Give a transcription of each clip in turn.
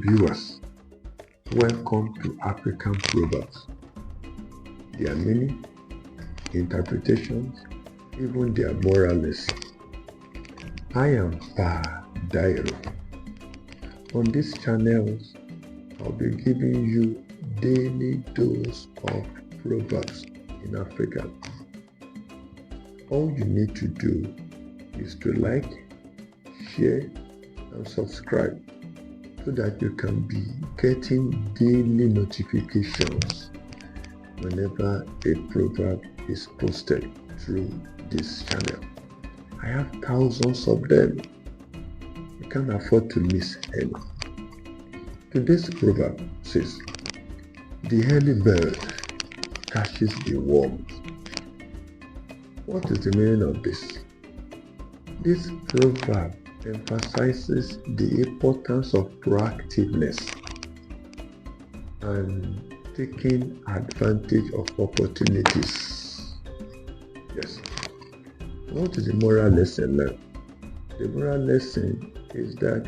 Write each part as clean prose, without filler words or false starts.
viewers. Welcome to African Proverbs. Their meaning, interpretations, even their moral lesson. I am Pa Dairo. On these channels, I'll be giving you daily dose of Proverbs in Africa. All you need to do is to like, share, and subscribe so that you can be getting daily notifications whenever a proverb is posted through this channel. I have thousands of them. You can't afford to miss any. Today's proverb says, "The early bird catches the worms." What is the meaning of this? This proverb emphasizes the importance of proactiveness and taking advantage of opportunities. Yes. What is the moral lesson now? The moral lesson is that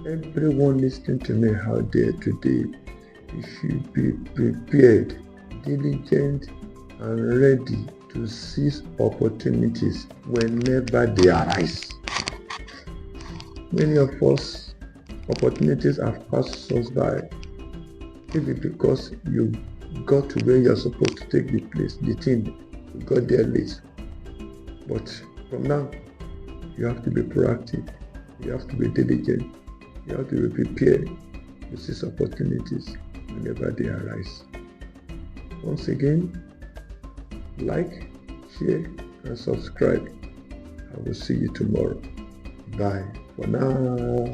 everyone listening to me out there today, you should be prepared, diligent, and ready to seize opportunities whenever they arise. Many of us, opportunities have passed us by. Maybe because you got to where you're supposed to take the thing, you got there late. But from now, you have to be proactive, you have to be diligent, you have to be prepared to seize opportunities whenever they arise. Once again, like, share, and subscribe. I will see you tomorrow. Bye for now.